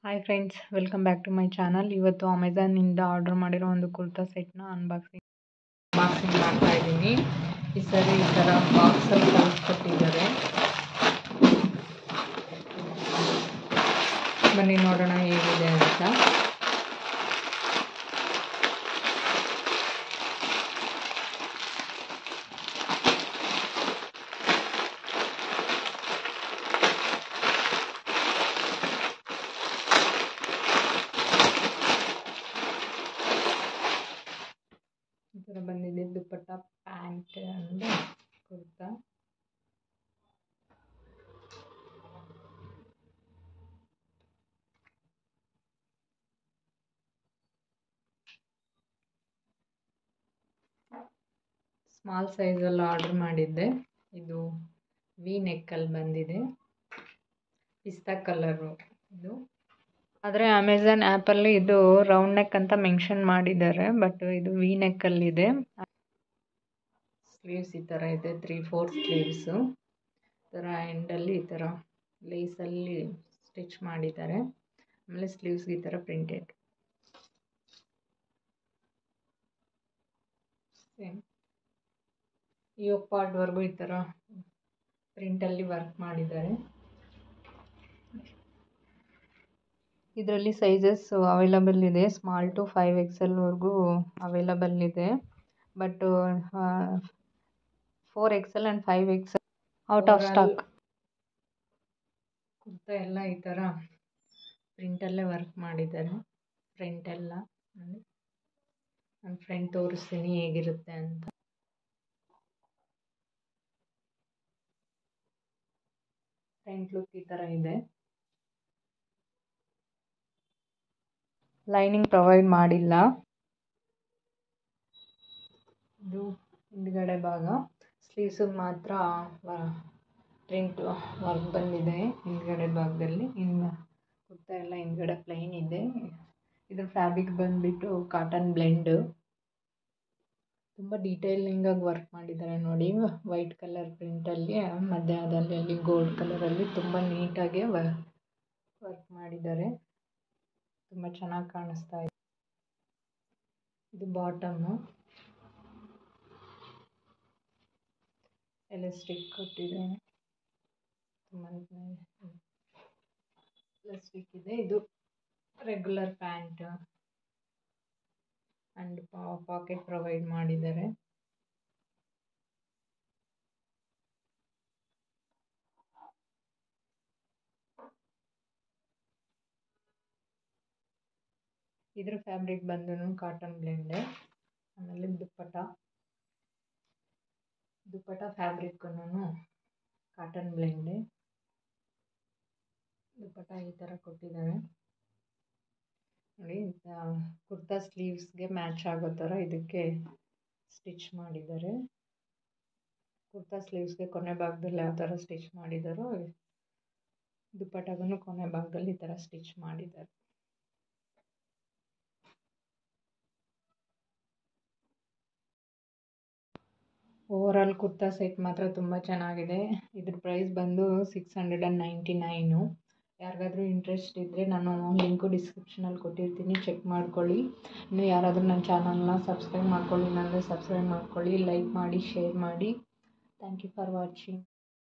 Hi friends, welcome back to my channel. ಇವತ್ತು ಅಮೆಝಾನಿಂದ order ಮಾಡಿರೋ ಒಂದು ಕುರ್ತಾ ಸೆಟ್ನ ಅನ್ಬಾಕ್ಸಿಂಗ್ ಮಾಡ್ತಾ ಇದ್ದೀನಿ. ಈ ಸರಿ ಈ ಥರ ಬಾಕ್ಸಲ್ಲಿ ಕಳಿಸ್ಕೊಟ್ಟಿದ್ದಾರೆ. ಬನ್ನಿ ನೋಡೋಣ ಹೇಗಿದೆ ಅಂತ. ಈ ಥರ ಬಂದಿದೆ dupatta, pant and kurta. Small ಸೈಜಲ್ಲಿ ಆರ್ಡರ್ ಮಾಡಿದ್ದೆ. ಇದು ವಿ ನೆಕ್ಕಲ್ಲಿ ಬಂದಿದೆ, ಪಿಸ್ತಾ ಕಲರು ಇದು. ಆದರೆ ಅಮೆಝಾನ್ ಆ್ಯಪಲ್ಲಿ ಇದು ರೌಂಡ್ ನೆಕ್ ಅಂತ ಮೆನ್ಷನ್ ಮಾಡಿದ್ದಾರೆ, ಬಟ್ ಇದು ವಿ ನೆಕ್ಕಲ್ಲಿದೆ. ಸ್ಲೀವ್ಸ್ ಈ ಥರ ಇದೆ, 3/4 ಸ್ಲೀವ್ಸು. ಈ ಥರ ಎಂಡಲ್ಲಿ ಈ ಥರ ಲೇಸಲ್ಲಿ ಸ್ಟಿಚ್ ಮಾಡಿದ್ದಾರೆ. ಆಮೇಲೆ ಸ್ಲೀವ್ಸ್ಗೆ ಈ ಥರ ಪ್ರಿಂಟೆಡ್. ಸೇಮ್ ಯೋಕ್ ಪಾರ್ಟ್ವರೆಗೂ ಈ ಥರ ಪ್ರಿಂಟಲ್ಲಿ ವರ್ಕ್ ಮಾಡಿದ್ದಾರೆ. ಇದರಲ್ಲಿ ಸೈಜಸ್ ಅವೈಲಬಲ್ ಇದೆ, ಸ್ಮಾಲ್ ಟು 5XL ವರೆಗೂ ಅವೈಲಬಲ್ ಇದೆ. But 4XL and 5XL out of stock. Kurta ಎಲ್ಲ ಈ ಥರ ಪ್ರಿಂಟಲ್ಲೇ ವರ್ಕ್ ಮಾಡಿದ್ದಾರೆ. ಫ್ರಂಟೆಲ್ಲ ನಾನು ಫ್ರಂಟ್ ತೋರಿಸ್ತೀನಿ ಹೇಗಿರುತ್ತೆ ಅಂತ. ಫ್ರಂಟ್ ಲುಕ್ ಈ ಥರ ಇದೆ. ಲೈನಿಂಗ್ ಪ್ರೊವೈಡ್ ಮಾಡಿಲ್ಲ. ಇದು ಹಿಂದ್ಗಡೆ ಭಾಗ. ಸ್ಲೀವ್ಸಿಗೆ ಮಾತ್ರ ಪ್ರಿಂಟ್ ವರ್ಕ್ ಬಂದಿದೆ ಹಿಂದ್ಗಡೆ ಭಾಗದಲ್ಲಿ. ಇನ್ನು ಕುರ್ತಾ ಎಲ್ಲ ಹಿಂದ್ಗಡೆ ಪ್ಲೈನ್ ಇದೆ. ಇದ್ರ ಫ್ಯಾಬ್ರಿಕ್ ಬಂದುಬಿಟ್ಟು ಕಾಟನ್ ಬ್ಲೆಂಡು. ತುಂಬ ಡೀಟೇಲಿಂಗಾಗಿ ವರ್ಕ್ ಮಾಡಿದ್ದಾರೆ ನೋಡಿ. ವೈಟ್ ಕಲರ್ ಪ್ರಿಂಟಲ್ಲಿ ಮಧ್ಯದಲ್ಲಿ ಅಲ್ಲಿ ಗೋಲ್ಡ್ ಕಲರಲ್ಲಿ ತುಂಬ ನೀಟಾಗಿ ವರ್ಕ್ ಮಾಡಿದ್ದಾರೆ. ತುಂಬ ಚೆನ್ನಾಗಿ ಕಾಣಿಸ್ತಾ ಇದೆ. ಇದು ಬಾಟಮ್ಮು. ಎಲಾಸ್ಟಿಕ್ ಕೊಟ್ಟಿದ್ದಾರೆ, ತುಂಬ ಎಲಾಸ್ಟಿಕ್ ಇದೆ. ಇದು regular pant and pocket provide ಮಾಡಿದ್ದಾರೆ. ಇದ್ರ ಫ್ಯಾಬ್ರಿಕ್ ಬಂದು ಕಾಟನ್ ಬ್ಲೆಂಡ್. ಆಮೇಲೆ ದುಪ್ಪಟ್ಟ ಫ್ಯಾಬ್ರಿಕ್ಕನ್ನು ಕಾಟನ್ ಬ್ಲೆಂಡೆ. ದುಪ್ಪಟ್ಟ ಈ ಥರ ಕೊಟ್ಟಿದ್ದಾರೆ ನೋಡಿ. ಕುರ್ತಾ ಸ್ಲೀವ್ಸ್ಗೆ ಮ್ಯಾಚ್ ಆಗೋ ಥರ ಇದಕ್ಕೆ ಸ್ಟಿಚ್ ಮಾಡಿದ್ದಾರೆ. ಕುರ್ತಾ ಸ್ಲೀವ್ಸ್ಗೆ ಕೊನೆ ಭಾಗದಲ್ಲಿ ಯಾವ ಥರ ಸ್ಟಿಚ್ ಮಾಡಿದ್ದಾರೋ ದುಪ್ಪಟ್ಟಗೂ ಕೊನೆ ಭಾಗದಲ್ಲಿ ಈ ಥರ ಸ್ಟಿಚ್ ಮಾಡಿದ್ದಾರೆ. ಓವರಾಲ್ ಕುರ್ತಾ ಸೆಟ್ ಮಾತ್ರ ತುಂಬ ಚೆನ್ನಾಗಿದೆ. ಇದ್ರ ಪ್ರೈಸ್ ಬಂದು 699. ಯಾರಿಗಾದ್ರೂ ಇಂಟ್ರೆಸ್ಟ್ ಇದ್ದರೆ ನಾನು ಲಿಂಕು ಡಿಸ್ಕ್ರಿಪ್ಷನಲ್ಲಿ ಕೊಟ್ಟಿರ್ತೀನಿ, ಚೆಕ್ ಮಾಡ್ಕೊಳ್ಳಿ. ಇನ್ನು ಯಾರಾದರೂ ನನ್ನ ಚಾನಲ್ನ ಸಬ್ಸ್ಕ್ರೈಬ್ ಮಾಡ್ಕೊಳ್ಳಿ ಅಂದರೆ ಸಬ್ಸ್ಕ್ರೈಬ್ ಮಾಡ್ಕೊಳ್ಳಿ, ಲೈಕ್ ಮಾಡಿ, ಶೇರ್ ಮಾಡಿ. Thank you for watching.